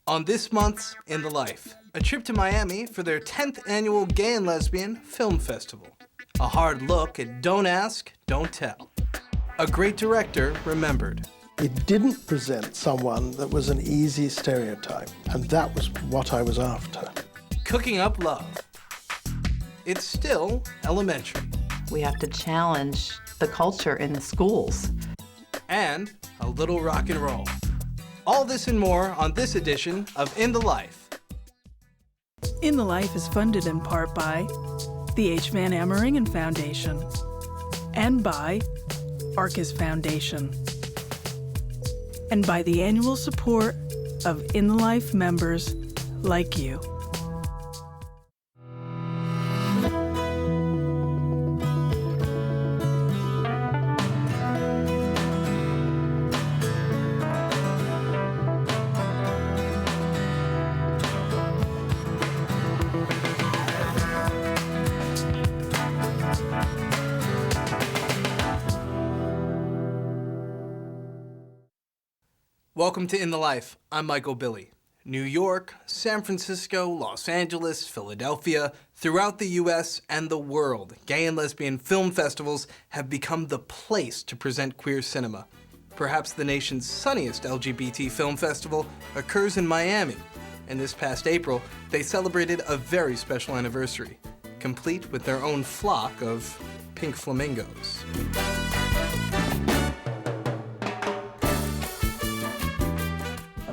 On this month's In the Life, a trip to Miami for their 10th annual Gay and Lesbian Film Festival. A hard look at Don't Ask, Don't Tell. A great director remembered. It didn't present someone that was an easy stereotype, and that was what I was after. Cooking up love. It's still elementary. We have to challenge the culture in the schools. And a little rock and roll. All this and more on this edition of In the Life. In the Life is funded in part by the H. Van Ameringen Foundation and by Arcus Foundation and by the annual support of In the Life members like you. Welcome to In the Life. I'm Michael Billy. New York, San Francisco, Los Angeles, Philadelphia, throughout the U.S. and the world, gay and lesbian film festivals have become the place to present queer cinema. Perhaps the nation's sunniest LGBT film festival occurs in Miami, and this past April, they celebrated a very special anniversary, complete with their own flock of pink flamingos.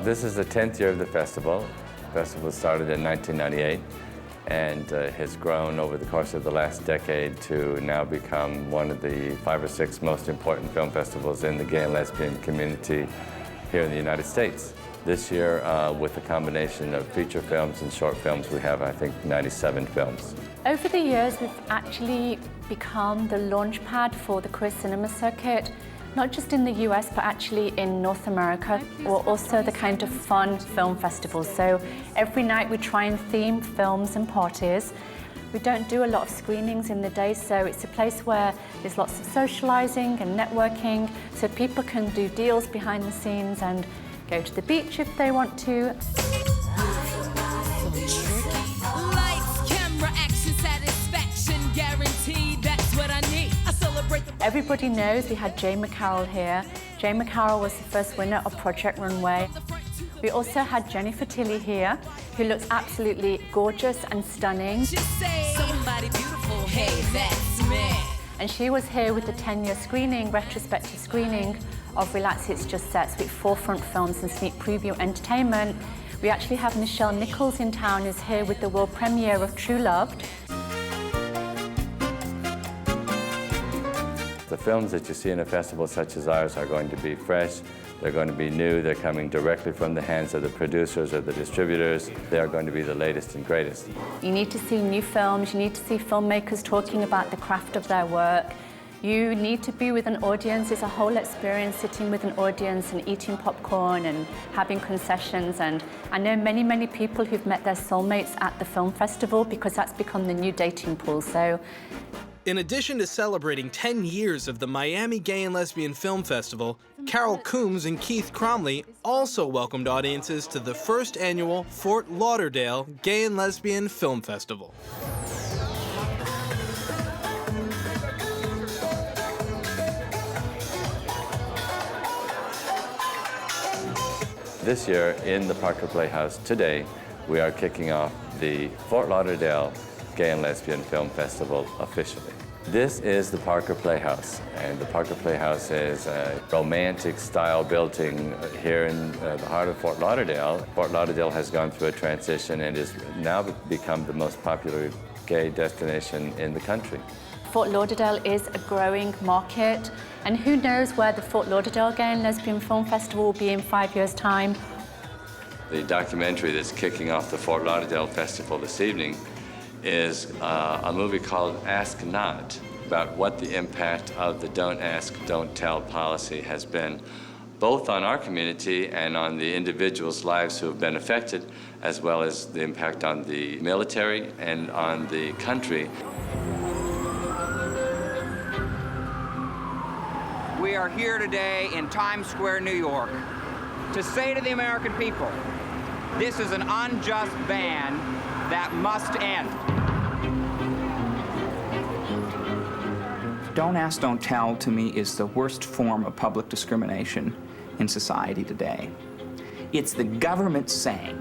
This is the 10th year of the festival. The festival started in 1998 and has grown over the course of the last decade to now become one of the 5 or 6 most important film festivals in the gay and lesbian community here in the United States. This year, with a combination of feature films and short films, we have, I think, 97 films. Over the years, we've actually become the launch pad for the queer cinema circuit. Not just in the US, but actually in North America. We're also the kind of fun film festival. So every night we try and theme films and parties. We don't do a lot of screenings in the day, so it's a place where there's lots of socializing and networking, so people can do deals behind the scenes and go to the beach if they want to. Lights, camera, action, satisfaction, guaranteed, that's what I need. Everybody knows we had Jay McCarroll here. Jay McCarroll was the first winner of Project Runway. We also had Jennifer Tilly here, who looks absolutely gorgeous and stunning. Just say somebody beautiful, hey, that's me. And she was here with the 10-year screening, retrospective screening of Relax It's Just Sets with Forefront Films and Sneak Preview Entertainment. We actually have Michelle Nichols in town, who's here with the world premiere of True Loved. The films that you see in a festival such as ours are going to be fresh, they're going to be new, they're coming directly from the hands of the producers or the distributors. They are going to be the latest and greatest. You need to see new films, you need to see filmmakers talking about the craft of their work. You need to be with an audience. It's a whole experience sitting with an audience and eating popcorn and having concessions. And I know many, many people who've met their soulmates at the film festival because that's become the new dating pool. So. In addition to celebrating 10 years of the Miami Gay and Lesbian Film Festival, Carol Coombs and Keith Cromley also welcomed audiences to the first annual Fort Lauderdale Gay and Lesbian Film Festival. This year in the Parker Playhouse today, we are kicking off the Fort Lauderdale Gay and Lesbian Film Festival officially. This is the Parker Playhouse, and the Parker Playhouse is a romantic style building here in the heart of Fort Lauderdale. Fort Lauderdale has gone through a transition and has now become the most popular gay destination in the country. Fort Lauderdale is a growing market, and who knows where the Fort Lauderdale Gay and Lesbian Film Festival will be in 5 years' time. The documentary that's kicking off the Fort Lauderdale Festival this evening is a movie called Ask Not, about what the impact of the Don't Ask, Don't Tell policy has been, both on our community and on the individuals' lives who have been affected, as well as the impact on the military and on the country. We are here today in Times Square, New York, to say to the American people This is an unjust ban that must end. Don't ask, don't tell, to me, is the worst form of public discrimination in society today. It's the government saying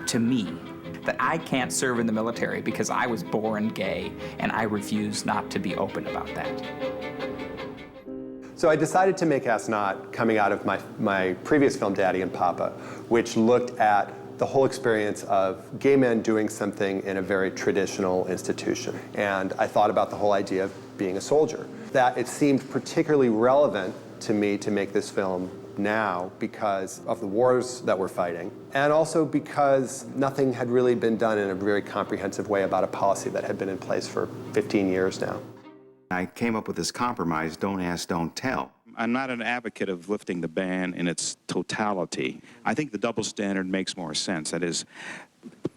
to me that I can't serve in the military because I was born gay, and I refuse not to be open about that. So I decided to make Ask Not coming out of my previous film, Daddy and Papa, which looked at the whole experience of gay men doing something in a very traditional institution. And I thought about the whole idea of being a soldier. That it seemed particularly relevant to me to make this film now because of the wars that we're fighting, and also because nothing had really been done in a very comprehensive way about a policy that had been in place for 15 years now. I came up with this compromise, don't ask, don't tell. I'm not an advocate of lifting the ban in its totality. I think the double standard makes more sense. That is,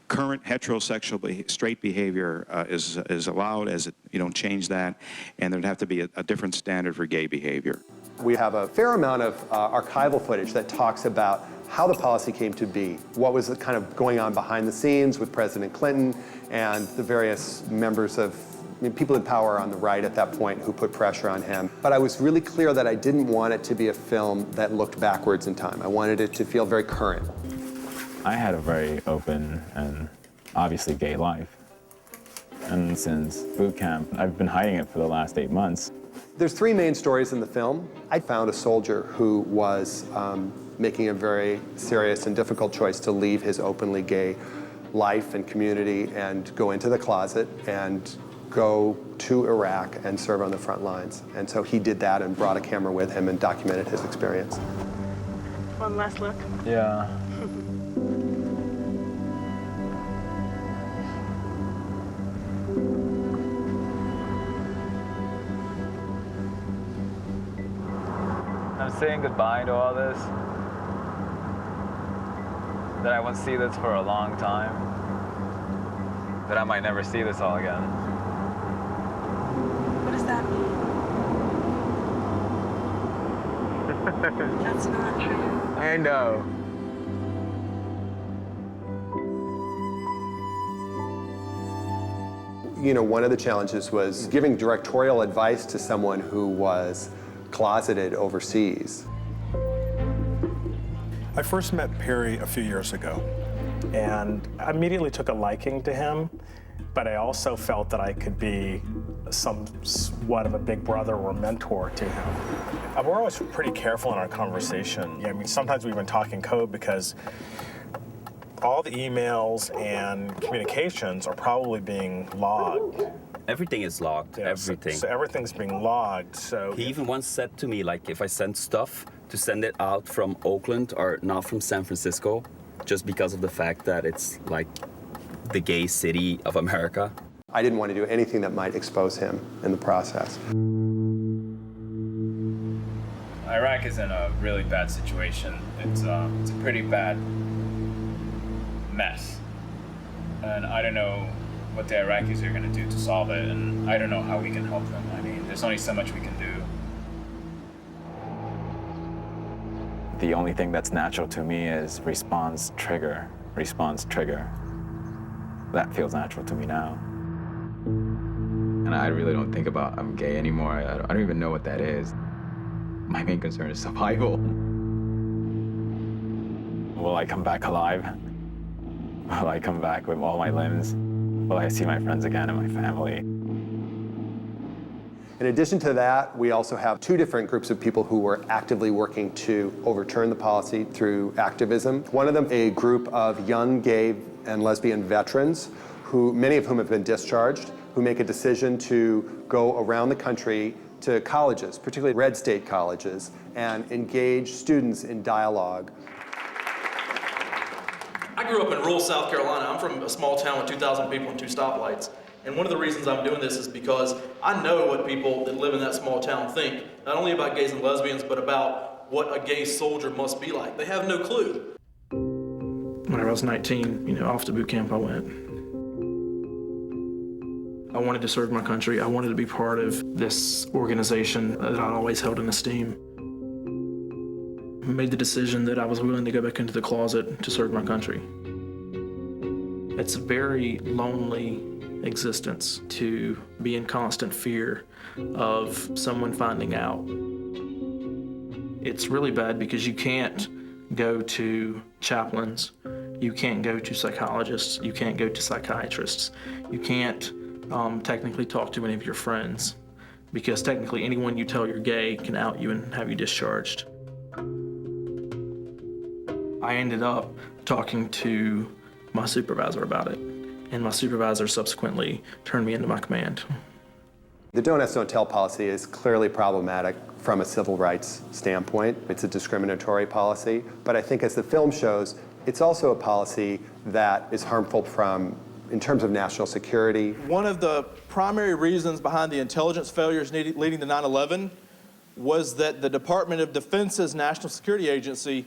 current heterosexual straight behavior is allowed as you don't change that, and there'd have to be a different standard for gay behavior. We have a fair amount of archival footage that talks about how the policy came to be, what was kind of going on behind the scenes with President Clinton and the various members of people in power on the right at that point who put pressure on him. But I was really clear that I didn't want it to be a film that looked backwards in time. I wanted it to feel very current. I had a very open and obviously gay life. And since boot camp, I've been hiding it for the last 8 months. There's 3 main stories in the film. I found a soldier who was making a very serious and difficult choice to leave his openly gay life and community and go into the closet and go to Iraq and serve on the front lines. And so he did that and brought a camera with him and documented his experience. One last look. Yeah. I'm saying goodbye to all this. That I won't see this for a long time. That I might never see this all again. What does that mean? That's not true. I know. You know, one of the challenges was giving directorial advice to someone who was closeted overseas. I first met Perry a few years ago, and I immediately took a liking to him, but I also felt that I could be somewhat of a big brother or mentor to him. We're always pretty careful in our conversation. Yeah, I mean, sometimes we even talk in code because all the emails and communications are probably being logged. Everything is logged, Yeah, everything. So everything's being logged, so... He even once said to me, like, if I send stuff, to send it out from Oakland or not from San Francisco, just because of the fact that it's, like, the gay city of America. I didn't want to do anything that might expose him in the process. Iraq is in a really bad situation. It's a pretty bad mess. And I don't know what the Iraqis are going to do to solve it, and I don't know how we can help them. I mean, there's only so much we can do. The only thing that's natural to me is response, trigger. That feels natural to me now. And I really don't think about I'm gay anymore. I don't even know what that is. My main concern is survival. Will I come back alive? Will I come back with all my limbs? Will I see my friends again and my family? In addition to that, we also have 2 different groups of people who were actively working to overturn the policy through activism. One of them, a group of young gay and lesbian veterans, many of whom have been discharged, who make a decision to go around the country to colleges, particularly red state colleges, and engage students in dialogue. I grew up in rural South Carolina. I'm from a small town with 2,000 people and 2 stoplights. And one of the reasons I'm doing this is because I know what people that live in that small town think, not only about gays and lesbians, but about what a gay soldier must be like. They have no clue. Whenever I was 19, off to boot camp I went. I wanted to serve my country. I wanted to be part of this organization that I always held in esteem. I made the decision that I was willing to go back into the closet to serve my country. It's a very lonely existence to be in constant fear of someone finding out. It's really bad because you can't go to chaplains, you can't go to psychologists, you can't go to psychiatrists, you can't technically talk to any of your friends, because technically anyone you tell you're gay can out you and have you discharged. I ended up talking to my supervisor about it, and my supervisor subsequently turned me into my command. The don't ask, don't tell policy is clearly problematic from a civil rights standpoint. It's a discriminatory policy, but I think as the film shows, it's also a policy that is harmful in terms of national security. One of the primary reasons behind the intelligence failures leading to 9/11 was that the Department of Defense's National Security Agency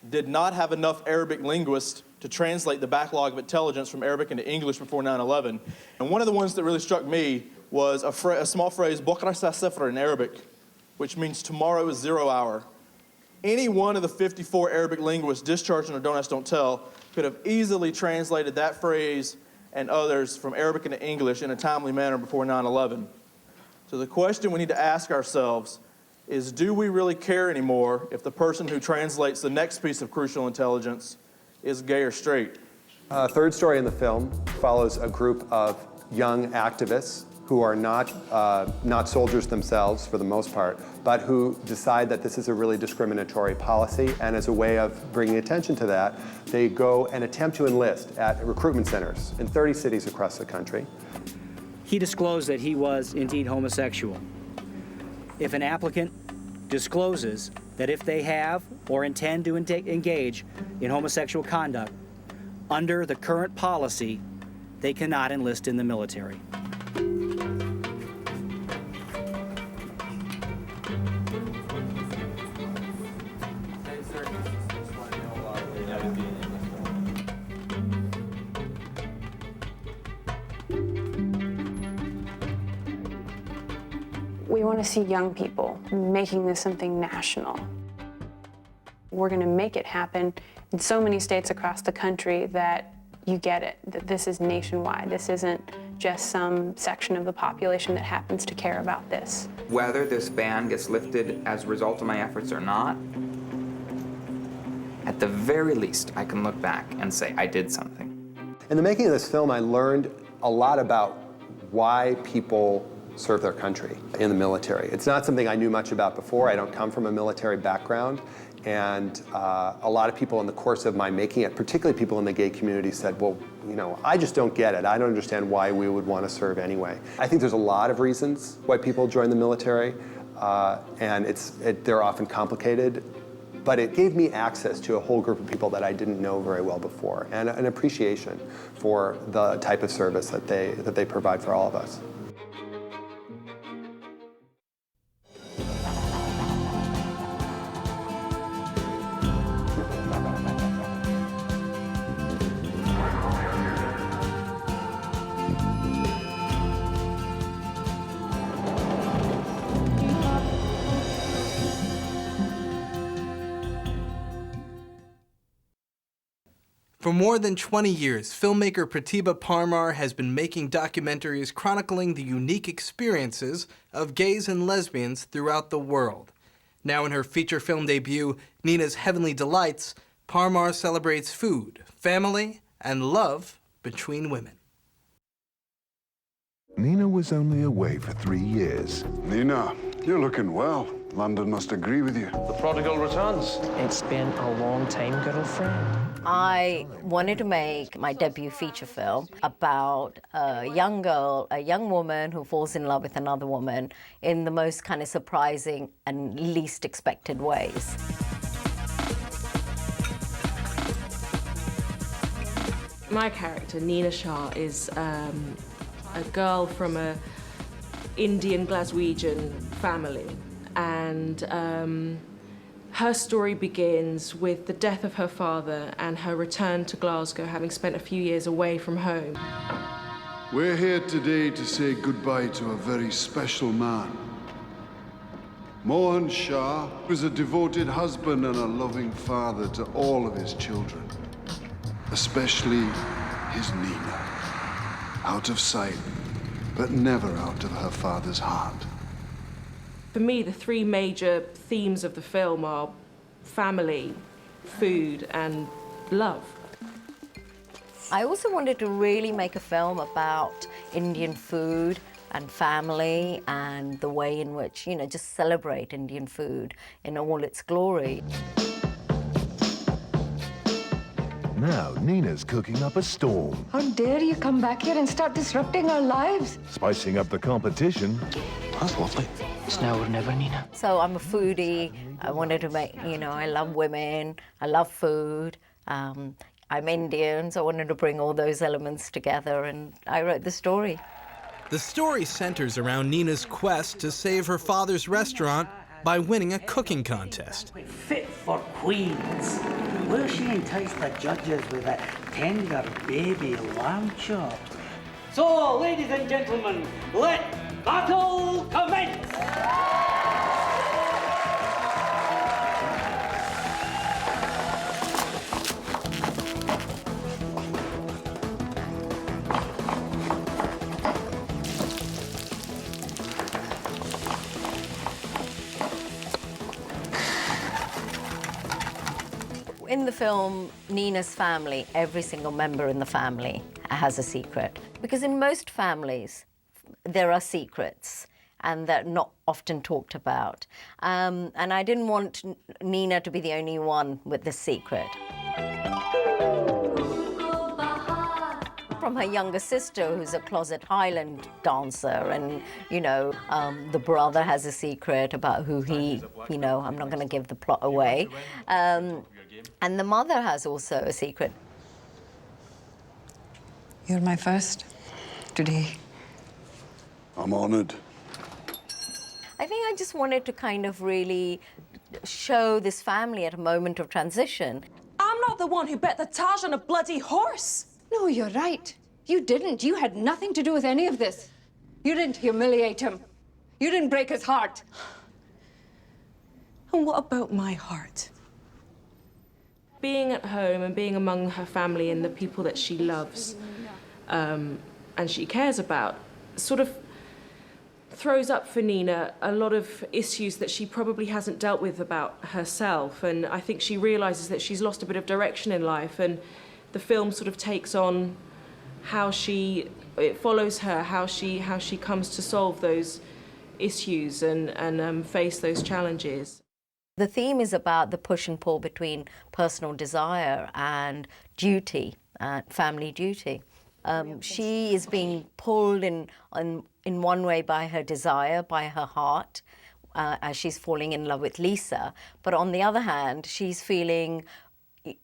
did not have enough Arabic linguists to translate the backlog of intelligence from Arabic into English before 9/11. And one of the ones that really struck me was a small phrase, "Bukra sa sifr" in Arabic, which means tomorrow is 0 hour. Any one of the 54 Arabic linguists discharged under Don't Ask, Don't Tell could have easily translated that phrase and others from Arabic into English in a timely manner before 9/11. So the question we need to ask ourselves is, do we really care anymore if the person who translates the next piece of crucial intelligence is gay or straight? Third story in the film follows a group of young activists who are not soldiers themselves for the most part, but who decide that this is a really discriminatory policy, and as a way of bringing attention to that, they go and attempt to enlist at recruitment centers in 30 cities across the country. He disclosed that he was indeed homosexual. If an applicant discloses that if they have or intend to engage in homosexual conduct, under the current policy, they cannot enlist in the military. We want to see young people making this something national. We're going to make it happen in so many states across the country that you get it, that this is nationwide. This isn't just some section of the population that happens to care about this. Whether this ban gets lifted as a result of my efforts or not, at the very least, I can look back and say I did something. In the making of this film, I learned a lot about why people serve their country in the military. It's not something I knew much about before. I don't come from a military background, and a lot of people in the course of my making it, particularly people in the gay community, said, well, you know, I just don't get it. I don't understand why we would want to serve anyway. I think there's a lot of reasons why people join the military, and they're often complicated, but it gave me access to a whole group of people that I didn't know very well before, and an appreciation for the type of service that they provide for all of us. For more than 20 years, filmmaker Pratibha Parmar has been making documentaries chronicling the unique experiences of gays and lesbians throughout the world. Now in her feature film debut, Nina's Heavenly Delights, Parmar celebrates food, family, and love between women. Nina was only away for 3 years. Nina, you're looking well. London must agree with you. The prodigal returns. It's been a long time, girlfriend. I wanted to make my debut feature film about a young girl, a young woman who falls in love with another woman in the most kind of surprising and least expected ways. My character, Nina Shah, is a girl from an Indian Glaswegian family. And her story begins with the death of her father and her return to Glasgow, having spent a few years away from home. We're here today to say goodbye to a very special man. Mohan Shah was a devoted husband and a loving father to all of his children, especially is Nina. Out of sight, but never out of her father's heart. For me, the three major themes of the film are family, food, and love. I also wanted to really make a film about Indian food and family and the way in which, you know, just celebrate Indian food in all its glory. Now Nina's cooking up a storm, How dare you come back here and start disrupting our lives? spicing up the competition. That's lovely. It's now or never, Nina. So I'm a foodie. I wanted to make, you know, I love women, I love food. I'm Indian, so I wanted to bring all those elements together, and I wrote the story. The story centers around Nina's quest to save her father's restaurant by winning a cooking contest. Fit for queens. Will she entice the judges with a tender baby lamb chop? So, ladies and gentlemen, let battle commence! In the film, Nina's family, every single member in the family has a secret. Because in most families, there are secrets, and they're not often talked about. And I didn't want Nina to be the only one with this secret. From her younger sister, who's a closet Highland dancer, and, you know, the brother has a secret about who he, you know, I'm not going to give the plot away. And the mother has also a secret. You're my first today. I'm honored. I think I just wanted to kind of really show this family at a moment of transition. I'm not the one who bet the Taj on a bloody horse. No, you're right. You didn't. You had nothing to do with any of this. You didn't humiliate him. You didn't break his heart. And what about my heart? Being at home and being among her family and the people that she loves and she cares about sort of throws up for Nina a lot of issues that she probably hasn't dealt with about herself. And I think she realizes that she's lost a bit of direction in life, and the film sort of takes on how it follows her, how she comes to solve those issues and face those challenges. The theme is about the push and pull between personal desire and duty, family duty. She is being pulled in one way by her desire, by her heart, as she's falling in love with Lisa. But on the other hand, she's feeling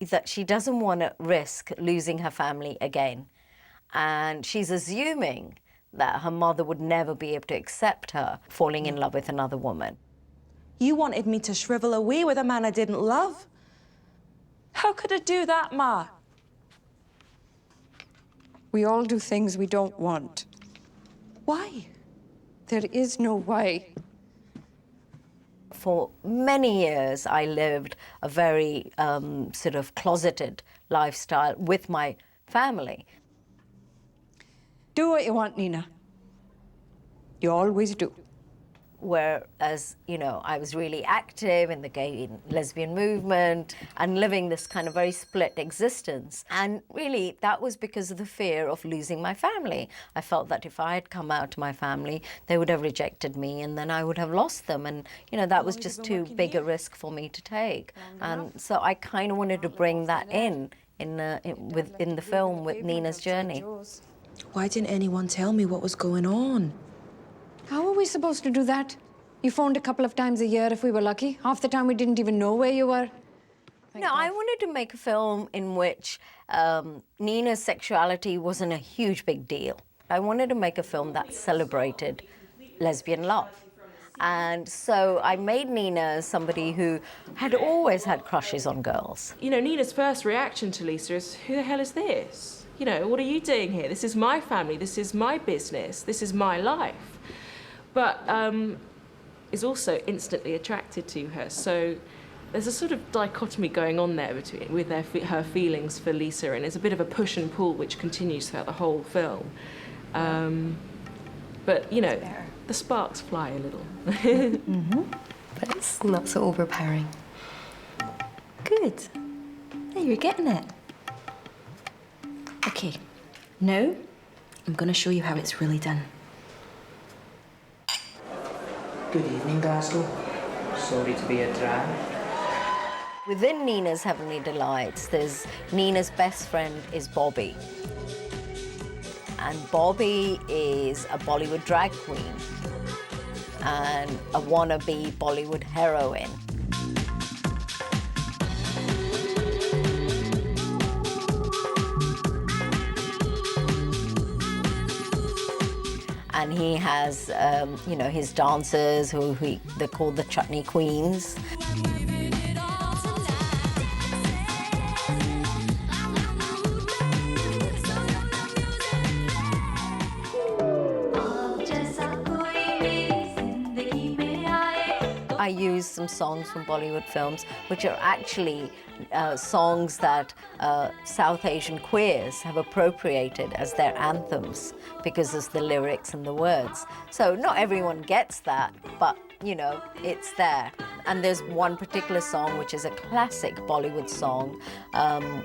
that she doesn't want to risk losing her family again. And she's assuming that her mother would never be able to accept her falling in love with another woman. You wanted me to shrivel away with a man I didn't love? How could I do that, Ma? We all do things we don't want. Why? There is no why. For many years, I lived a very sort of closeted lifestyle with my family. Do what you want, Nina. You always do. Whereas, you know, I was really active in the gay and lesbian movement and living this kind of very split existence. And really, that was because of the fear of losing my family. I felt that if I had come out to my family, they would have rejected me, and then I would have lost them. And, you know, that was just too big a risk for me to take. And so I kind of wanted to bring that in the film with Nina's journey. Why didn't anyone tell me what was going on? How are we supposed to do that? You phoned a couple of times a year if we were lucky. Half the time we didn't even know where you were. No, I wanted to make a film in which Nina's sexuality wasn't a huge big deal. I wanted to make a film that celebrated lesbian love. And so I made Nina somebody who had always had crushes on girls. You know, Nina's first reaction to Lisa is, who the hell is this? You know, what are you doing here? This is my family, this is my business, this is my life. But is also instantly attracted to her. So there's a sort of dichotomy going on there with her feelings for Lisa, and it's a bit of a push and pull which continues throughout the whole film. But, you know, the sparks fly a little. But it's not so overpowering. Good. Hey, you're getting it. Okay, now I'm going to show you how it's really done. Good evening, Glasgow. Sorry to be a drag. Within Nina's Heavenly Delights, there's Nina's best friend is Bobby. And Bobby is a Bollywood drag queen and a wannabe Bollywood heroine. And he has, you know, his dancers who they're called the Chutney Queens. I use some songs from Bollywood films, which are actually songs that South Asian queers have appropriated as their anthems because of the lyrics and the words. So not everyone gets that, but you know, it's there. And there's one particular song which is a classic Bollywood song,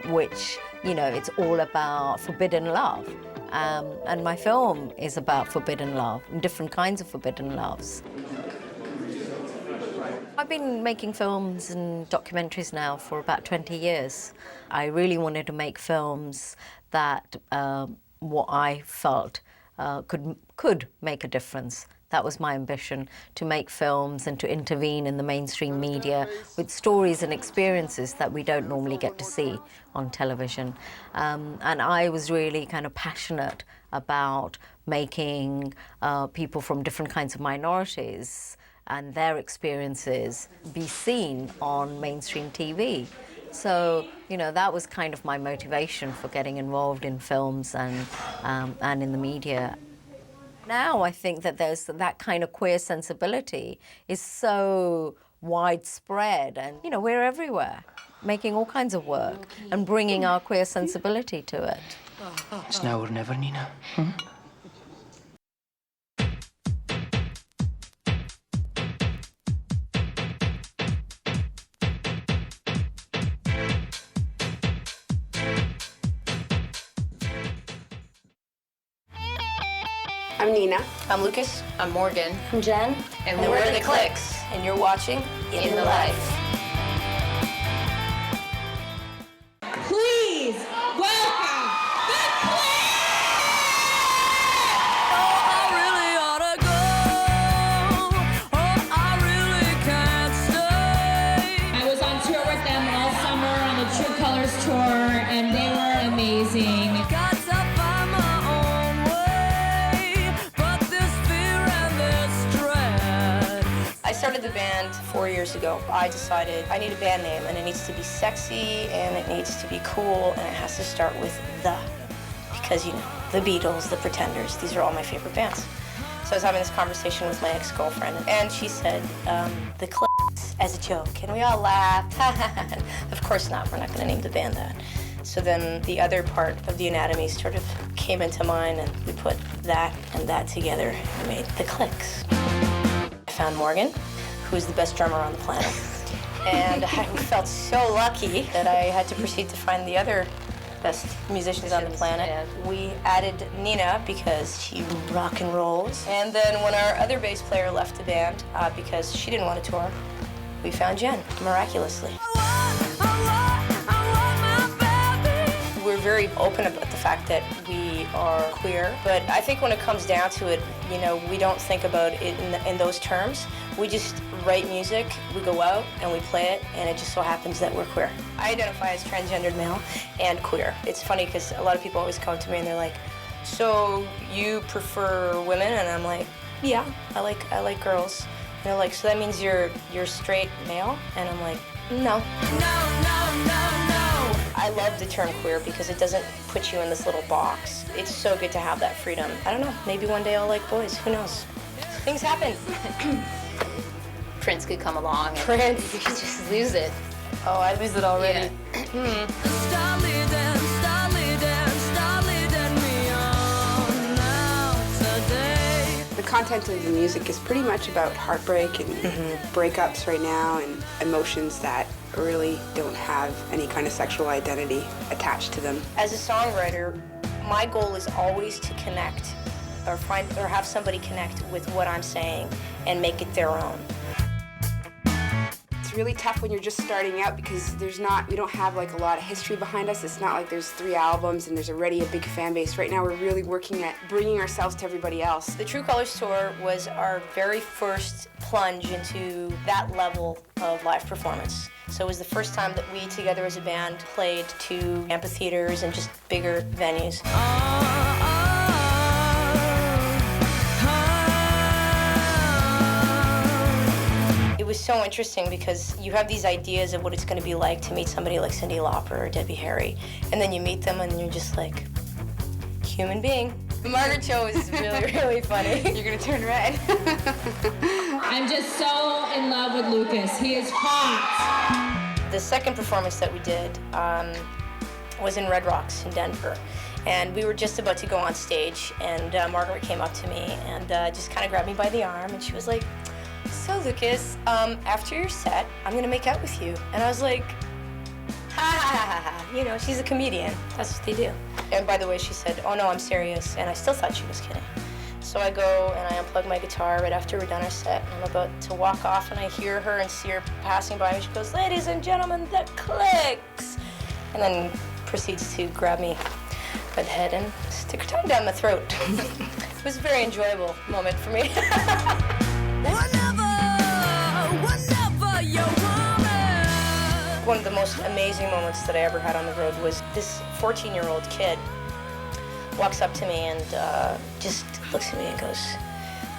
which, you know, it's all about forbidden love. And my film is about forbidden love, and different kinds of forbidden loves. I've been making films and documentaries now for about 20 years. I really wanted to make films that what I felt could make a difference. That was my ambition, to make films and to intervene in the mainstream media with stories and experiences that we don't normally get to see on television. And I was really kind of passionate about making people from different kinds of minorities and their experiences be seen on mainstream TV. So, you know, that was kind of my motivation for getting involved in films and in the media. Now I think that there's that kind of queer sensibility is so widespread, and, you know, we're everywhere, making all kinds of work and bringing our queer sensibility to it. It's now or never, Nina. I'm Nina. I'm Lucas. I'm Morgan. I'm Jen. And we're the Cliks. And you're watching In the Life. Please welcome the Cliks! Oh, I really ought to go. Oh, I really can't stay. I was on tour with them all summer on the True Colors tour, and they were amazing. Got to find my own way, but this fear and this dread. I started the band 4 years ago. I decided I need a band name, and it needs to be sexy, and it needs to be cool, and it has to start with the. Because, you know, the Beatles, the Pretenders, these are all my favorite bands. So I was having this conversation with my ex-girlfriend, and she said, the Cliks, as a joke, and we all laughed. Of course not, we're not gonna name the band that. So then the other part of the anatomy sort of came into mind, and we put that and that together and made the Cliks. I found Morgan, who is the best drummer on the planet. And I felt so lucky that I had to proceed to find the other best musicians on the planet. We added Nina because she rock and rolls. And then when our other bass player left the band because she didn't want to tour, we found Jen, miraculously. We're very open about the fact that we are queer, but I think when it comes down to it, you know, we don't think about it in those terms. We just write music, we go out and we play it, and it just so happens that we're queer. I identify as transgendered male and queer. It's funny because a lot of people always come to me and they're like, so you prefer women? And I'm like, yeah, I like girls. And they're like, so that means you're straight male? And I'm like, no. I love the term queer because it doesn't put you in this little box. It's so good to have that freedom. I don't know, maybe one day I'll like boys, who knows? Things happen. Prince could come along and Prince. you could just lose it. Oh, I'd lose it already. The content of the music is pretty much about heartbreak and breakups right now and emotions that really don't have any kind of sexual identity attached to them. As a songwriter, my goal is always to connect or have somebody connect with what I'm saying and make it their own. It's really tough when you're just starting out because we don't have like a lot of history behind us. It's not like there's 3 albums and there's already a big fan base. Right now we're really working at bringing ourselves to everybody else. The True Colors Tour was our very first plunge into that level of live performance. So it was the first time that we together as a band played to amphitheaters and just bigger venues. It was so interesting because you have these ideas of what it's going to be like to meet somebody like Cyndi Lauper or Debbie Harry, and then you meet them and you're just like, human being. Margaret Cho is really, really funny. You're going to turn red. I'm just so in love with Lucas. He is hot. The second performance that we did was in Red Rocks in Denver. And we were just about to go on stage, and Margaret came up to me and just kind of grabbed me by the arm, and she was like, so Lucas, after your set, I'm gonna make out with you. And I was like, ha ha ha ha. You know, she's a comedian. That's what they do. And by the way, she said, oh no, I'm serious. And I still thought she was kidding. So I go and I unplug my guitar right after we're done our set, and I'm about to walk off, and I hear her and see her passing by me. She goes, ladies and gentlemen, the Cliks. And then proceeds to grab me by the head and stick her tongue down my throat. It was a very enjoyable moment for me. One of the most amazing moments that I ever had on the road was this 14-year-old kid walks up to me and just looks at me and goes,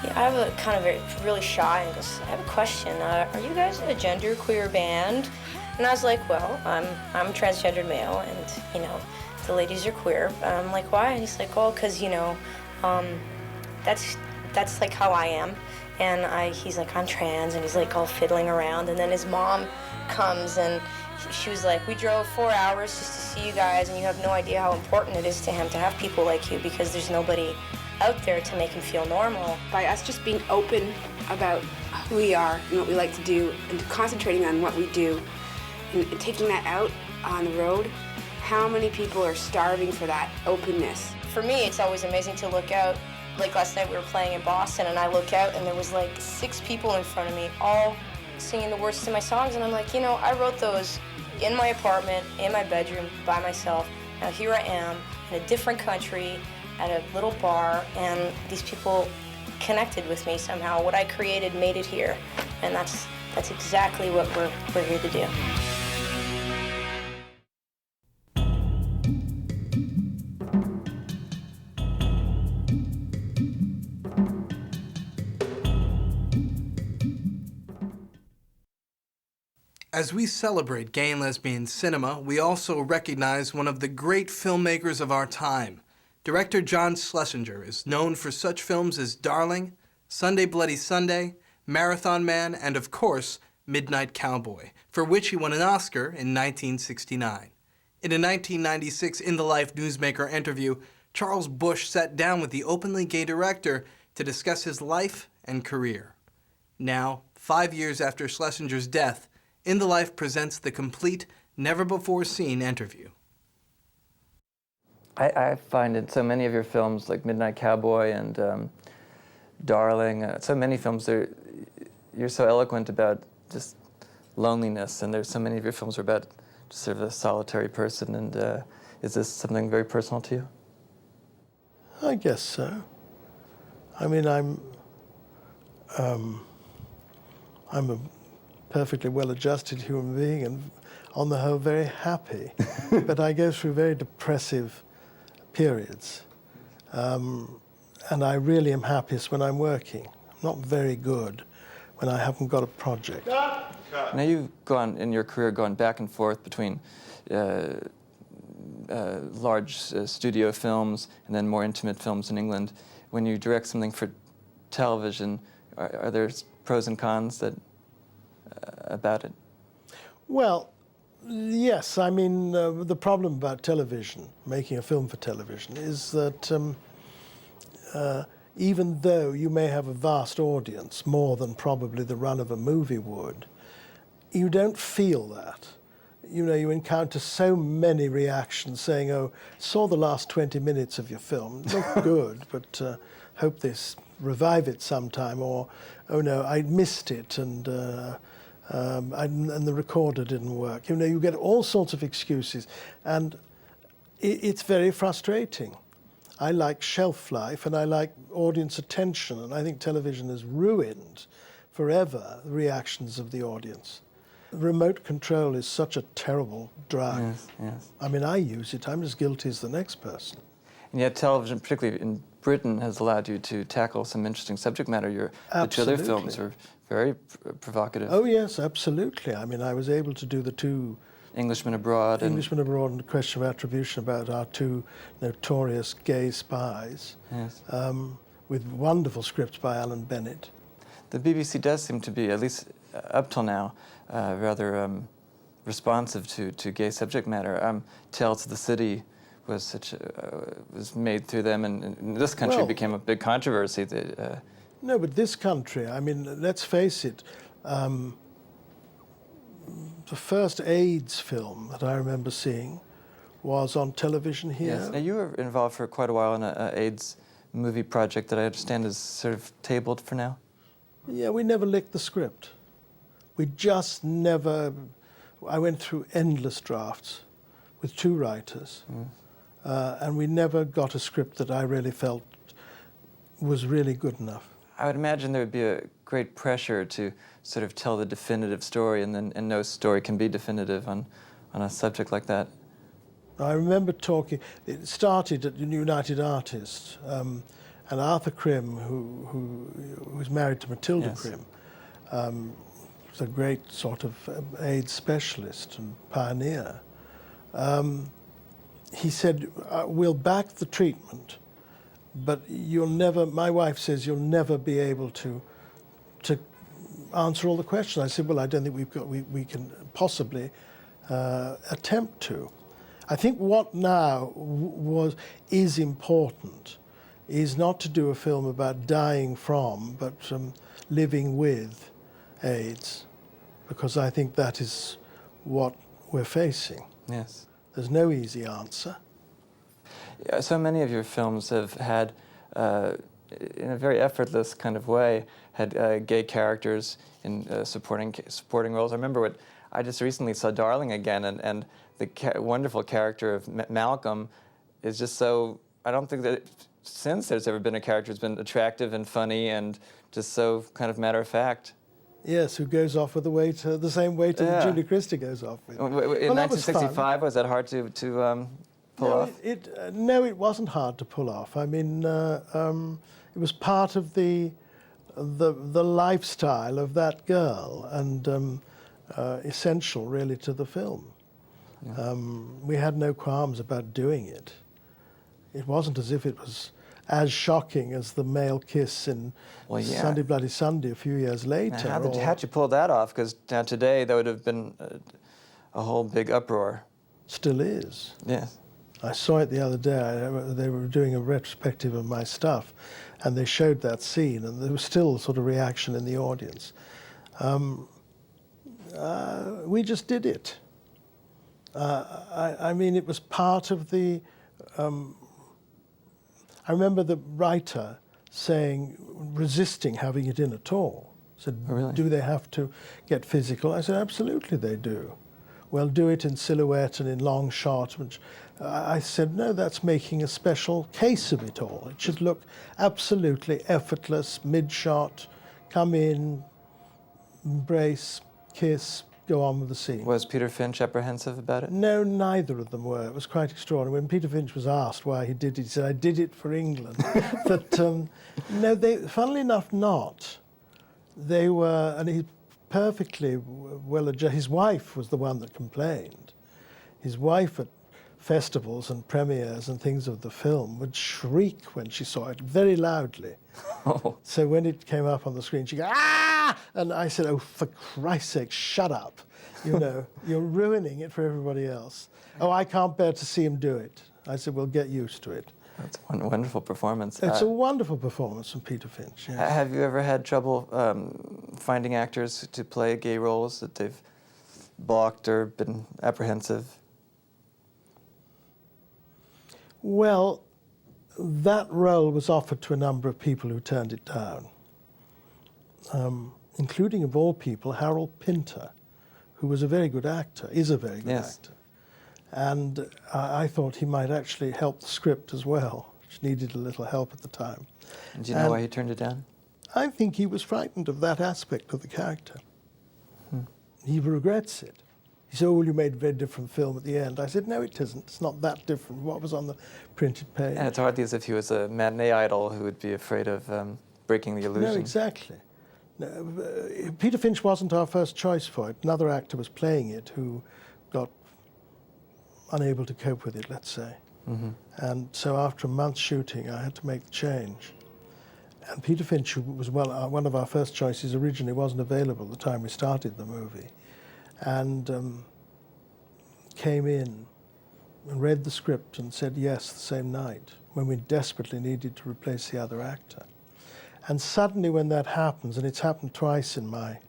yeah, I have a kind of really shy, and goes, I have a question. Are you guys a genderqueer band? And I was like, well, I'm a transgendered male, and you know, the ladies are queer. I'm like, why? And he's like, oh, because you know, that's like how I am. And he's like, I'm trans, and he's like all fiddling around. And then his mom comes, and she was like, we drove 4 hours just to see you guys, and you have no idea how important it is to him to have people like you, because there's nobody out there to make him feel normal. By us just being open about who we are and what we like to do, and concentrating on what we do, and taking that out on the road, how many people are starving for that openness? For me, it's always amazing to look out. Like last night we were playing in Boston, and I look out and there was like 6 people in front of me, all singing the words to my songs, and I'm like, you know, I wrote those in my apartment, in my bedroom, by myself. Now here I am in a different country, at a little bar, and these people connected with me somehow. What I created made it here, and that's exactly what we're here to do. As we celebrate gay and lesbian cinema, we also recognize one of the great filmmakers of our time. Director John Schlesinger is known for such films as Darling, Sunday Bloody Sunday, Marathon Man, and of course, Midnight Cowboy, for which he won an Oscar in 1969. In a 1996 In the Life newsmaker interview, Charles Busch sat down with the openly gay director to discuss his life and career. Now, 5 years after Schlesinger's death, In the Life presents the complete, never-before-seen interview. I find in so many of your films, like Midnight Cowboy and Darling, so many films, you're so eloquent about just loneliness, and there's so many of your films are about just sort of a solitary person, and is this something very personal to you? I guess so. I mean, I'm a perfectly well-adjusted human being, and on the whole very happy. But I go through very depressive periods, and I really am happiest when I'm working. I'm not very good when I haven't got a project. Now you've gone, in your career, gone back and forth between large studio films and then more intimate films in England. When you direct something for television, are there pros and cons that about it? Well, yes. I mean, the problem about television, making a film for television, is that even though you may have a vast audience, more than probably the run of a movie would, you don't feel that. You know, you encounter so many reactions saying, oh, saw the last 20 minutes of your film, looked good, but hope they revive it sometime, or, oh no, I missed it, and the recorder didn't work. You know, you get all sorts of excuses, and it's very frustrating. I like shelf life, and I like audience attention, and I think television has ruined forever the reactions of the audience. Remote control is such a terrible drug. Yes, yes. I mean, I use it. I'm as guilty as the next person. And yet television, particularly in Britain, has allowed you to tackle some interesting subject matter. The two other films are very provocative. Oh, yes, absolutely. I mean, I was able to do the two... Englishman Abroad. Englishman Abroad and The Question of Attribution, about our two notorious gay spies, yes. With wonderful scripts by Alan Bennett. The BBC does seem to be, at least up till now, rather responsive to gay subject matter. Tales of the City was was made through them, and in this country became a big controversy. No, but this country, I mean, let's face it, the first AIDS film that I remember seeing was on television here. Yes. Now, you were involved for quite a while in an AIDS movie project that I understand is sort of tabled for now. Yeah, we never licked the script. We just never... I went through endless drafts with two writers, and we never got a script that I really felt was really good enough. I would imagine there would be a great pressure to sort of tell the definitive story, and no story can be definitive on a subject like that. I remember talking, it started at United Artists, and Arthur Krim, who was married to Matilda Krim, was a great sort of AIDS specialist and pioneer. He said, we'll back the treatment, but you'll never, my wife says, you'll never be able to answer all the questions. I said, well, I don't think we can possibly attempt to. I think what now is important is not to do a film about dying from, but living with AIDS, because I think that is what we're facing. Yes. There's no easy answer. Yeah, so many of your films have had, in a very effortless kind of way, had gay characters in supporting roles. I remember I just recently saw Darling again, and the wonderful character of Malcolm is just so, I don't think that since there's ever been a character who's been attractive and funny and just so kind of matter-of-fact. Yes, who goes off with the same weight that Julie Christie goes off with. In 1965, was that hard to pull off? No, it wasn't hard to pull off. I mean, it was part of the lifestyle of that girl, and essential, really, to the film. Yeah. We had no qualms about doing it. It wasn't as if it was as shocking as the male kiss in Sunday Bloody Sunday a few years later. Now, how'd you pull that off? Because now today that would have been a whole big uproar. Still is. Yes. I saw it the other day. They were doing a retrospective of my stuff, and they showed that scene, and there was still sort of reaction in the audience. We just did it. I mean, it was part of the... I remember the writer resisting having it in at all. Said, oh, really? Do they have to get physical? I said, absolutely they do. Well, do it in silhouette and in long shot. Which I said, no, that's making a special case of it all. It should look absolutely effortless, mid-shot, come in, embrace, kiss, go on with the scene. Was Peter Finch apprehensive about it? No, neither of them were. It was quite extraordinary. When Peter Finch was asked why he did it, he said, I did it for England. But no, funnily enough, not. They were, and he perfectly well adjusted. His wife was the one that complained. His wife at festivals and premieres and things of the film would shriek when she saw it very loudly. Oh. So when it came up on the screen, she'd go, ah! ah! And I said, oh, for Christ's sake, shut up. You know, you're ruining it for everybody else. Oh, I can't bear to see him do it. I said, well, get used to it. That's a wonderful performance. It's a wonderful performance from Peter Finch. Yes. Have you ever had trouble finding actors to play gay roles that they've balked or been apprehensive? Well, that role was offered to a number of people who turned it down, including, of all people, Harold Pinter, who was a very good actor, is a very good actor. And I thought he might actually help the script as well, which needed a little help at the time. And do you know why he turned it down? I think he was frightened of that aspect of the character. He regrets it. He said, oh, you made a very different film at the end. I said, no, it isn't. It's not that different from what was on the printed page. And it's hardly as if he was a matinee idol who would be afraid of breaking the illusion. No, exactly. No, Peter Finch wasn't our first choice for it. Another actor was playing it who got unable to cope with it, let's say. And so after a month's shooting, I had to make the change. And Peter Finch, who was one of our first choices, originally wasn't available at the time we started the movie. And came in and read the script and said yes the same night, when we desperately needed to replace the other actor. And suddenly when that happens, and it's happened twice in my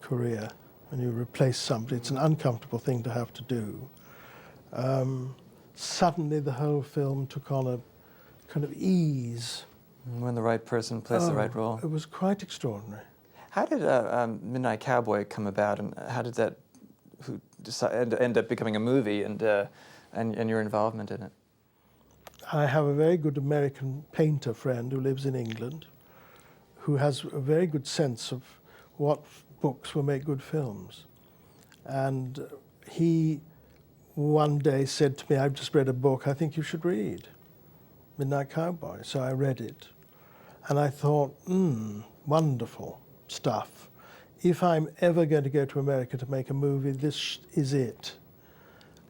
career, when you replace somebody, it's an uncomfortable thing to have to do. Suddenly the whole film took on a kind of ease. When the right person plays the right role. It was quite extraordinary. How did Midnight Cowboy come about, and how did that end up becoming a movie, and your involvement in it? I have a very good American painter friend who lives in England, who has a very good sense of what books will make good films. And he one day said to me, I've just read a book I think you should read, Midnight Cowboy. So I read it. And I thought, wonderful stuff. If I'm ever going to go to America to make a movie, this is it.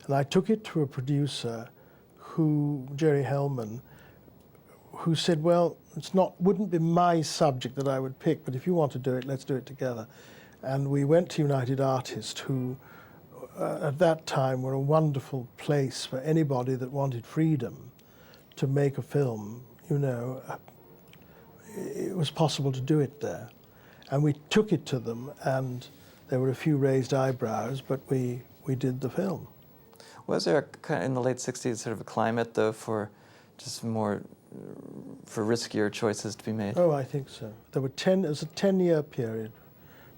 And I took it to a producer, Jerry Hellman, who said, well, wouldn't be my subject that I would pick, but if you want to do it, let's do it together. And we went to United Artists, who at that time were a wonderful place for anybody that wanted freedom to make a film. You know, it was possible to do it there. And we took it to them, and there were a few raised eyebrows, but we did the film. Was there, in the late 60s, sort of a climate, though, for just more, for riskier choices to be made? Oh, I think so. There was a 10-year period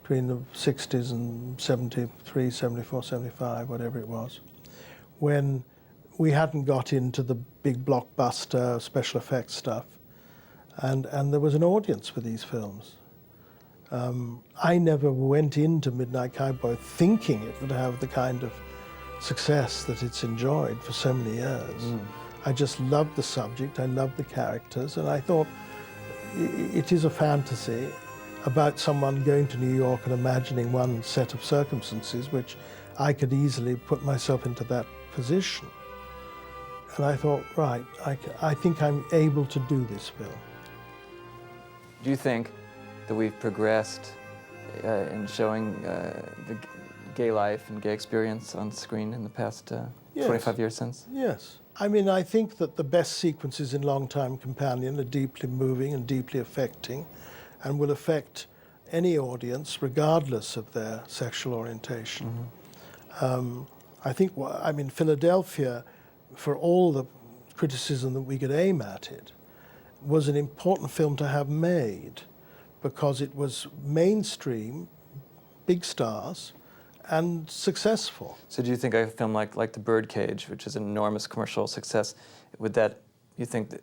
between the 60s and 73, 74, 75, whatever it was, when we hadn't got into the big blockbuster special effects stuff, and there was an audience for these films. I never went into Midnight Cowboy thinking it would have the kind of success that it's enjoyed for so many years. I just loved the subject, I loved the characters, and I thought it is a fantasy about someone going to New York and imagining one set of circumstances, which I could easily put myself into that position. And I thought, right, I think I'm able to do this film. Do you think that we've progressed in showing the gay life and gay experience on screen in the past 25 years since? Yes. I mean, I think that the best sequences in Long Time Companion are deeply moving and deeply affecting, and will affect any audience regardless of their sexual orientation. I think, Philadelphia, for all the criticism that we could aim at it, was an important film to have made, because it was mainstream, big stars, and successful. So do you think a film like The Birdcage, which is an enormous commercial success, you think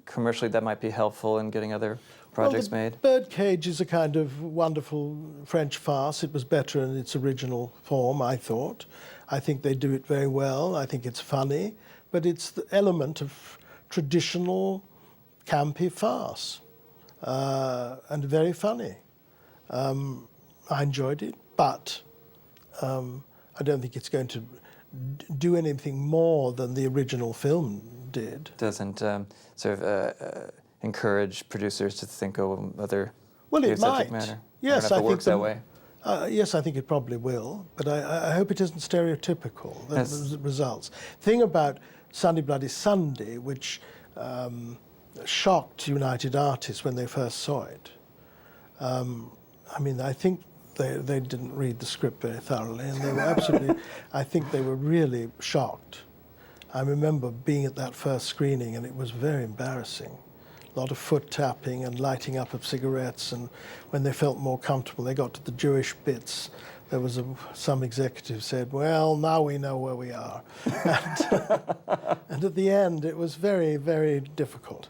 commercially that might be helpful in getting other projects made? Birdcage is a kind of wonderful French farce. It was better in its original form, I thought. I think they do it very well. I think it's funny, but it's the element of traditional campy farce, and very funny. I enjoyed it, but I don't think it's going to do anything more than the original film did. Doesn't encourage producers to think of other Well, it your subject might. matter? Yes, I don't know if it works that way. Yes, I think it probably will, but I hope it isn't stereotypical, the results. Thing about Sunday Bloody Sunday, which shocked United Artists when they first saw it, I mean, I think they didn't read the script very thoroughly, and they were absolutely, I think they were really shocked. I remember being at that first screening, and it was very embarrassing. A lot of foot tapping and lighting up of cigarettes, and when they felt more comfortable, they got to the Jewish bits. There was some executive said, well, now we know where we are. And at the end, it was very, very difficult,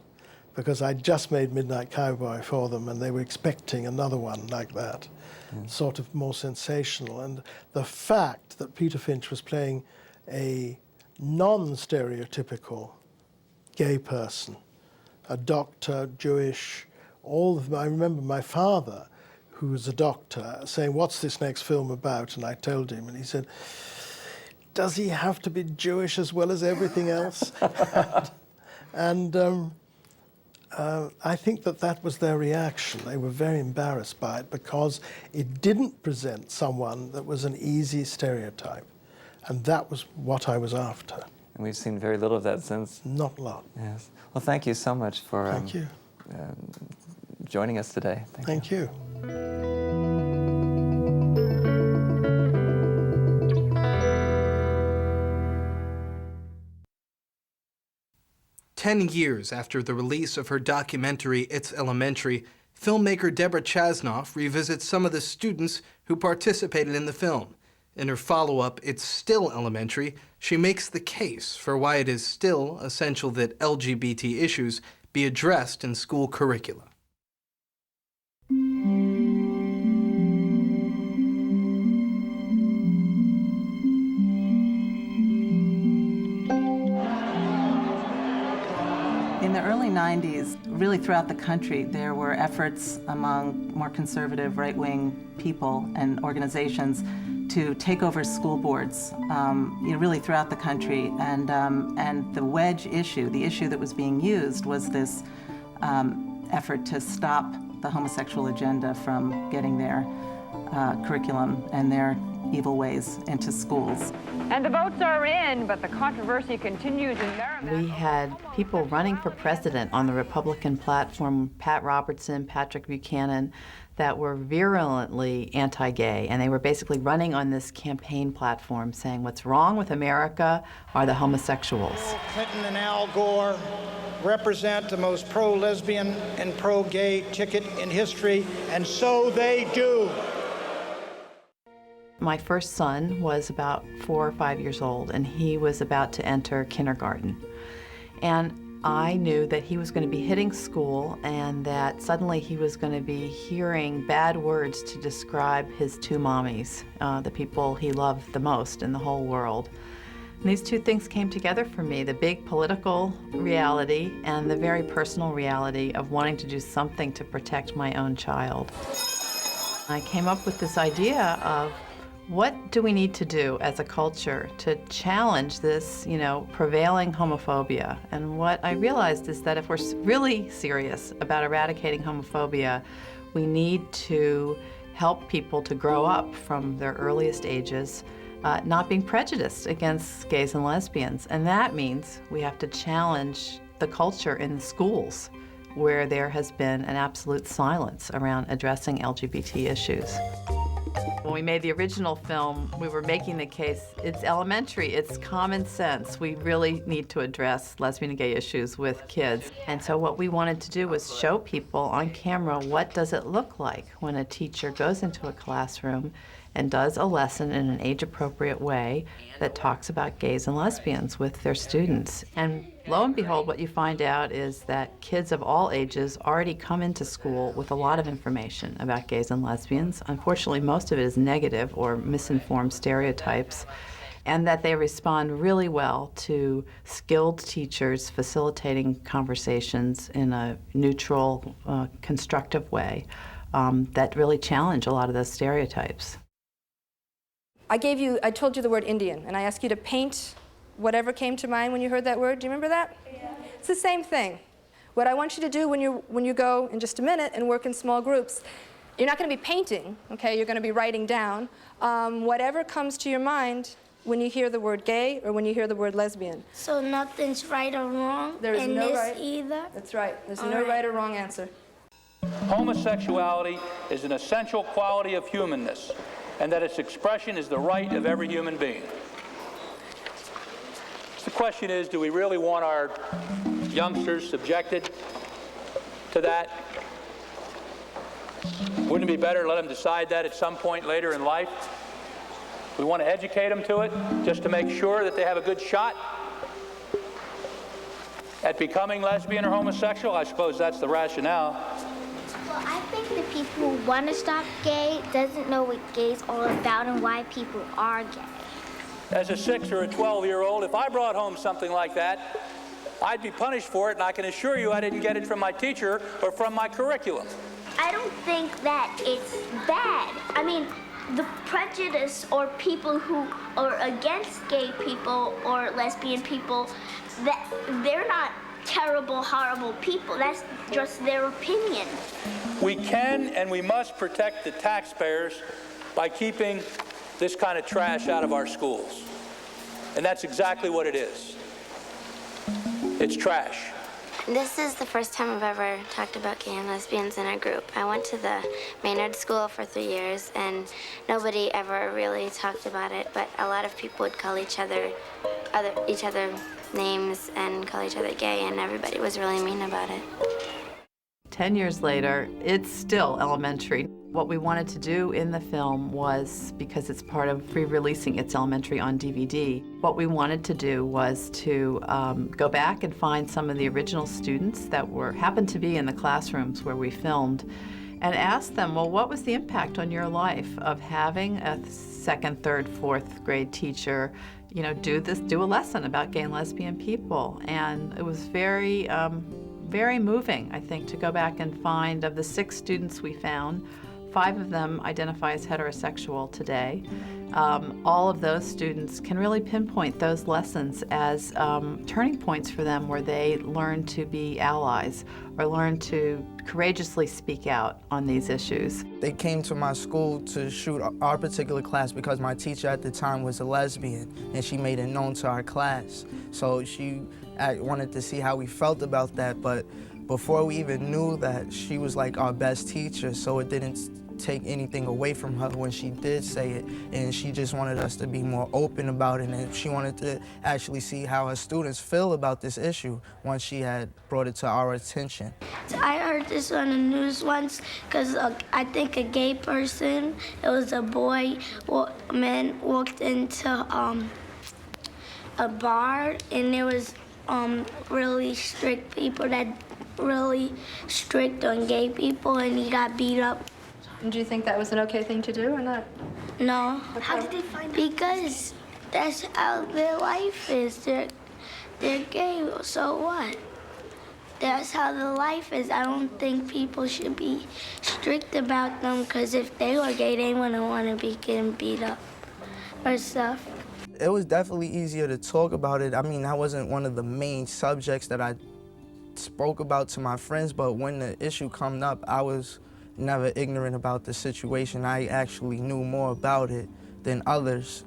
because I just made Midnight Cowboy for them, and they were expecting another one like that, sort of more sensational. And the fact that Peter Finch was playing a non-stereotypical gay person, a doctor, Jewish, all of them. I remember my father, who was a doctor, saying, what's this next film about? And I told him, and he said, does he have to be Jewish as well as everything else? And I think that was their reaction. They were very embarrassed by it because it didn't present someone that was an easy stereotype. And that was what I was after. And we've seen very little of that since. Not a lot. Yes. Well, thank you so much for Thank you. Joining us today. Thank you. 10 years after the release of her documentary It's Elementary, filmmaker Deborah Chasnoff revisits some of the students who participated in the film. In her follow-up, It's Still Elementary, she makes the case for why it is still essential that LGBT issues be addressed in school curricula. In the early 90s, really throughout the country, there were efforts among more conservative right-wing people and organizations to take over school boards, really throughout the country. And the wedge issue, the issue that was being used, was this effort to stop the homosexual agenda from getting their curriculum and their evil ways into schools. And the votes are in, but the controversy continues in Maryland. We had people running for president on the Republican platform, Pat Robertson, Patrick Buchanan, that were virulently anti-gay, and they were basically running on this campaign platform saying what's wrong with America are the homosexuals. Clinton and Al Gore represent the most pro-lesbian and pro-gay ticket in history, and so they do. My first son was about 4 or 5 years old, and he was about to enter kindergarten. And I knew that he was going to be hitting school and that suddenly he was going to be hearing bad words to describe his two mommies, the people he loved the most in the whole world. And these two things came together for me, the big political reality and the very personal reality of wanting to do something to protect my own child. I came up with this idea of what do we need to do as a culture to challenge this, prevailing homophobia? And what I realized is that if we're really serious about eradicating homophobia, we need to help people to grow up from their earliest ages not being prejudiced against gays and lesbians. And that means we have to challenge the culture in the schools where there has been an absolute silence around addressing LGBT issues. When we made the original film, we were making the case, it's elementary, it's common sense. We really need to address lesbian and gay issues with kids. And so what we wanted to do was show people on camera what does it look like when a teacher goes into a classroom and does a lesson in an age-appropriate way that talks about gays and lesbians with their students. And lo and behold, what you find out is that kids of all ages already come into school with a lot of information about gays and lesbians. Unfortunately, most of it is negative or misinformed stereotypes, and that they respond really well to skilled teachers facilitating conversations in a neutral, constructive way that really challenge a lot of those stereotypes. I told you the word Indian, and I asked you to paint whatever came to mind when you heard that word. Do you remember that? Yeah. It's the same thing. What I want you to do when you go in just a minute and work in small groups, you're not going to be painting, okay? You're going to be writing down whatever comes to your mind when you hear the word gay or when you hear the word lesbian. So nothing's right or wrong There's in no this right either? That's right. There's All no right. right or wrong answer. Homosexuality is an essential quality of humanness, and that its expression is the right of every human being. The question is, do we really want our youngsters subjected to that? Wouldn't it be better to let them decide that at some point later in life? We want to educate them to it just to make sure that they have a good shot at becoming lesbian or homosexual. I suppose that's the rationale. Well, I think the people who want to stop gay doesn't know what gay's all about and why people are gay. As a 6 or a 12-year-old, if I brought home something like that, I'd be punished for it, and I can assure you I didn't get it from my teacher or from my curriculum. I don't think that it's bad. I mean, the prejudice or people who are against gay people or lesbian people, that they're not terrible, horrible people. That's just their opinion. We can and we must protect the taxpayers by keeping this kind of trash out of our schools. And that's exactly what it is. It's trash. This is the first time I've ever talked about gay and lesbians in a group. I went to the Maynard School for 3 years, and nobody ever really talked about it, but a lot of people would call each other names and call each other gay, and everybody was really mean about it. 10 years later, it's still elementary. What we wanted to do in the film was, because it's part of re-releasing It's Elementary on DVD, what we wanted to do was to go back and find some of the original students that happened to be in the classrooms where we filmed and ask them, well, what was the impact on your life of having a 2nd, 3rd, 4th grade teacher, you know, do a lesson about gay and lesbian people? And it was very moving, I think, to go back and find, of the 6 students we found, 5 of them identify as heterosexual today. All of those students can really pinpoint those lessons as turning points for them, where they learn to be allies or learn to courageously speak out on these issues. They came to my school to shoot our particular class because my teacher at the time was a lesbian, and she made it known to our class. So she wanted to see how we felt about that, but before we even knew that, she was like our best teacher, so it didn't take anything away from her when she did say it, and she just wanted us to be more open about it, and she wanted to actually see how her students feel about this issue once she had brought it to our attention. I heard this on the news once because I think a gay person, it was a boy, man walked into a bar, and there was really strict people that really strict on gay people, and he got beat up. And do you think that was an okay thing to do or not? No. How did they find out? Because that's how their life is. They're gay, so what? That's how the life is. I don't think people should be strict about them, because if they were gay, they wouldn't want to be getting beat up or stuff. It was definitely easier to talk about it. I mean, that wasn't one of the main subjects that I spoke about to my friends, but when the issue came up, I was never ignorant about the situation. I actually knew more about it than others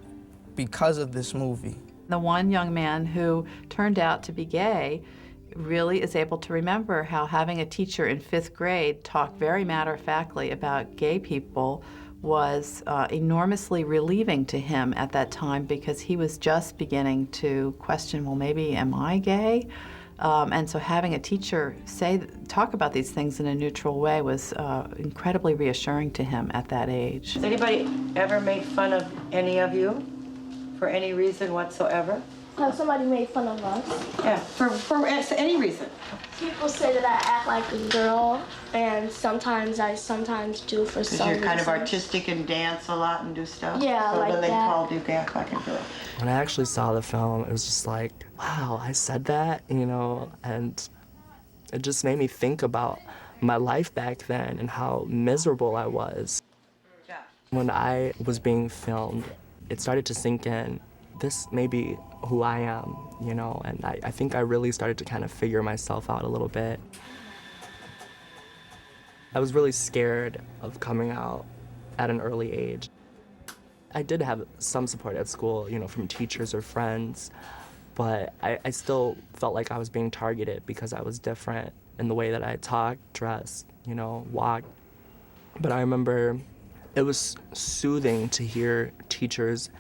because of this movie. The one young man who turned out to be gay really is able to remember how having a teacher in 5th grade talk very matter-of-factly about gay people was enormously relieving to him at that time, because he was just beginning to question, well, maybe am I gay? And so having a teacher talk about these things in a neutral way was incredibly reassuring to him at that age. Has anybody ever made fun of any of you for any reason whatsoever? Have somebody made fun of us? Yeah, for any reason. People say that I act like a girl, and sometimes I do for some reason. Because you're kind of artistic and dance a lot and do stuff? Yeah, so like then they that. called you act like a girl. When I actually saw the film, it was just like, wow, I said that, you know, and it just made me think about my life back then and how miserable I was. When I was being filmed, it started to sink in this may be who I am, you know, and I think I really started to kind of figure myself out a little bit. I was really scared of coming out at an early age. I did have some support at school, you know, from teachers or friends, but I still felt like I was being targeted because I was different in the way that I talked, dressed, you know, walked. But I remember it was soothing to hear teachers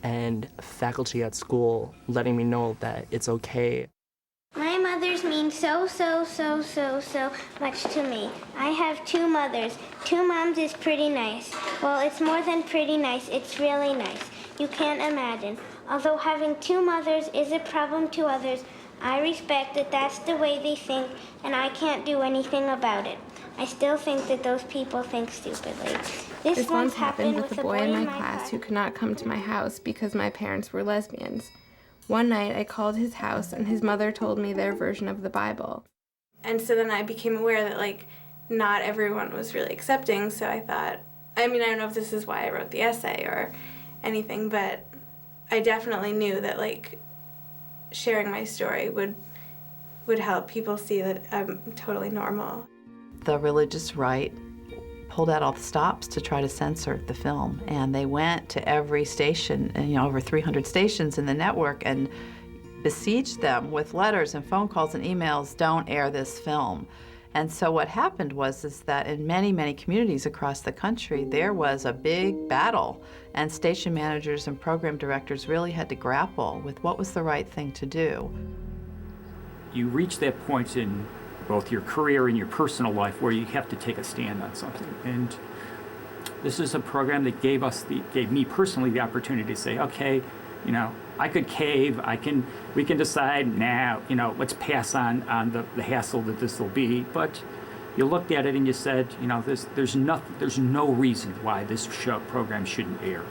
and faculty at school letting me know that it's okay. My mothers mean so much to me. I have two mothers. Two moms is pretty nice. Well, it's more than pretty nice, it's really nice. You can't imagine. Although having two mothers is a problem to others, I respect that that's the way they think, and I can't do anything about it. I still think that those people think stupidly. This once happened with a boy in my class who could not come to my house because my parents were lesbians. One night I called his house and his mother told me their version of the Bible. And so then I became aware that, like, not everyone was really accepting, so I thought, I mean, I don't know if this is why I wrote the essay or anything, but I definitely knew that, like, sharing my story would help people see that I'm totally normal. The religious right pulled out all the stops to try to censor the film, and they went to every station, and, you know, over 300 stations in the network, and besieged them with letters and phone calls and emails, don't air this film. And so what happened was that in many communities across the country, there was a big battle, and station managers and program directors really had to grapple with what was the right thing to do. You reach that point in both your career and your personal life where you have to take a stand on something. And this is a program that gave me personally the opportunity to say, okay, you know, I could cave, we can decide now, you know, let's pass on the hassle that this will be. But you looked at it and you said, you know, there's no reason why this program shouldn't air.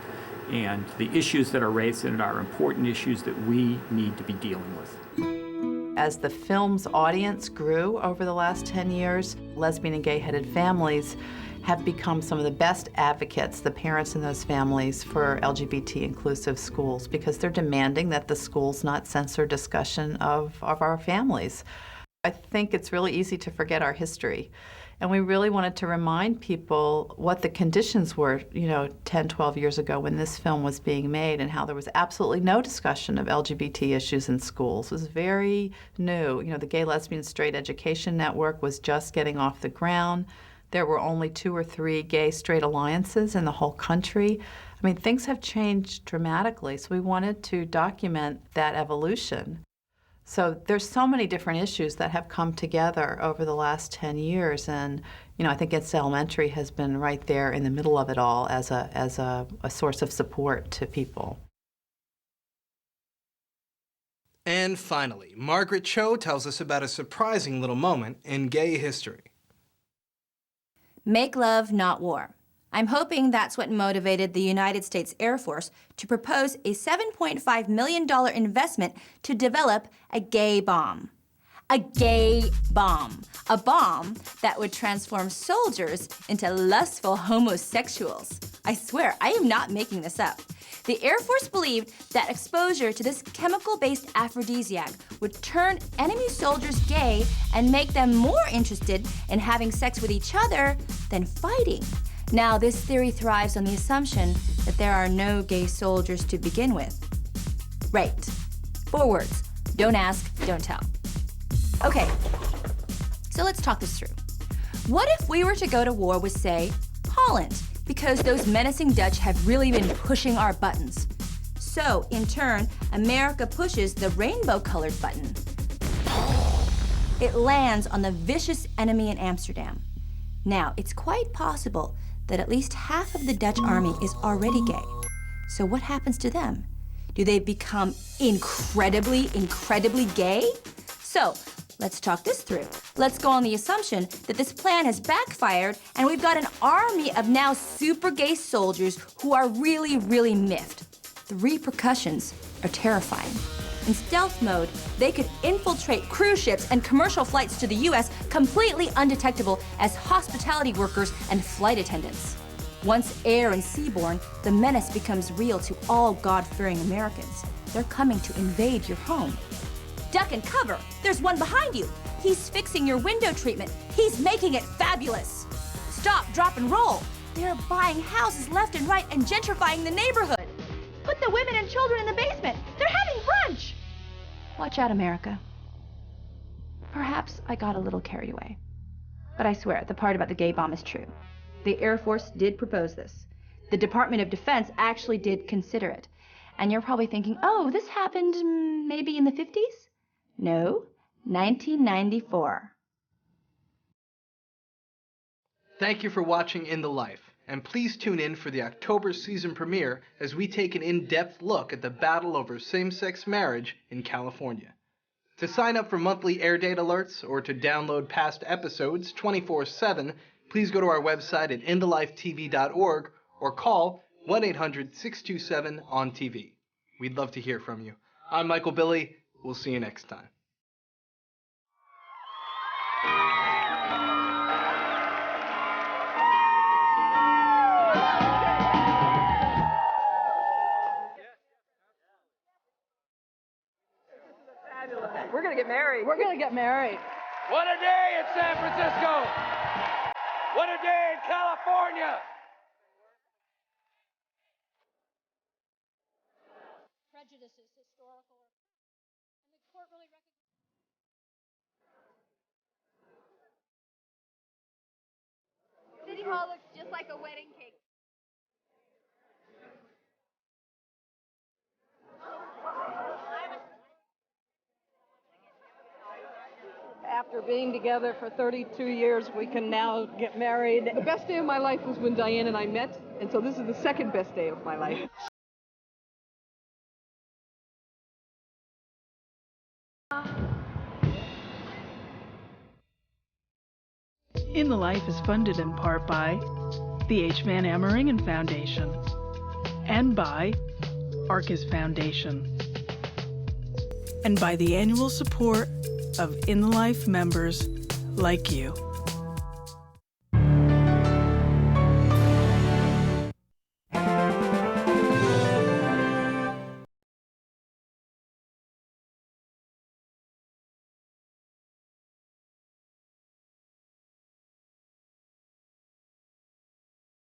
And the issues that are raised in it are important issues that we need to be dealing with. As the film's audience grew over the last 10 years, lesbian and gay-headed families have become some of the best advocates, the parents in those families, for LGBT-inclusive schools, because they're demanding that the schools not censor discussion of our families. I think it's really easy to forget our history, and we really wanted to remind people what the conditions were, you know, 10, 12 years ago when this film was being made, and how there was absolutely no discussion of LGBT issues in schools. It was very new. You know, the Gay, Lesbian, Straight Education Network was just getting off the ground. There were only 2 or 3 gay-straight alliances in the whole country. I mean, things have changed dramatically, so we wanted to document that evolution. So there's so many different issues that have come together over the last 10 years, and, you know, I think It's Elementary has been right there in the middle of it all as a source of support to people. And finally, Margaret Cho tells us about a surprising little moment in gay history. Make love, not war. I'm hoping that's what motivated the United States Air Force to propose a $7.5 million investment to develop a gay bomb. A gay bomb. A bomb that would transform soldiers into lustful homosexuals. I swear, I am not making this up. The Air Force believed that exposure to this chemical-based aphrodisiac would turn enemy soldiers gay and make them more interested in having sex with each other than fighting. Now, this theory thrives on the assumption that there are no gay soldiers to begin with. Right. 4 words. Don't ask, don't tell. Okay, so let's talk this through. What if we were to go to war with, say, Holland? Because those menacing Dutch have really been pushing our buttons. So, in turn, America pushes the rainbow-colored button. It lands on the vicious enemy in Amsterdam. Now, it's quite possible that at least half of the Dutch army is already gay. So what happens to them? Do they become incredibly gay? So, let's talk this through. Let's go on the assumption that this plan has backfired and we've got an army of now super gay soldiers who are really miffed. The repercussions are terrifying. In stealth mode, they could infiltrate cruise ships and commercial flights to the US completely undetectable as hospitality workers and flight attendants. Once air and seaborne, the menace becomes real to all God-fearing Americans. They're coming to invade your home. Duck and cover! There's one behind you! He's fixing your window treatment. He's making it fabulous! Stop, drop, and roll! They're buying houses left and right and gentrifying the neighborhood. Put the women and children in the basement. They're having brunch! Watch out, America. Perhaps I got a little carried away. But I swear, the part about the gay bomb is true. The Air Force did propose this. The Department of Defense actually did consider it. And you're probably thinking, oh, this happened maybe in the 50s? No, 1994. Thank you for watching In the Life, and please tune in for the October season premiere as we take an in-depth look at the battle over same-sex marriage in California. To sign up for monthly air date alerts or to download past episodes 24/7, please go to our website at inthelifetv.org or call 1-800-627-ON-TV. We'd love to hear from you. I'm Michael Billy. We'll see you next time. We're gonna get married. We're gonna get married. What a day in San Francisco! What a day in California! Prejudices, historical, and the court really recognizes. City Hall looks just like a wedding cake. After being together for 32 years, we can now get married. The best day of my life was when Diane and I met, and so this is the second best day of my life. In the Life is funded in part by the H. Van Ameringen Foundation and by Arcus Foundation, and by the annual support of In the Life members like you.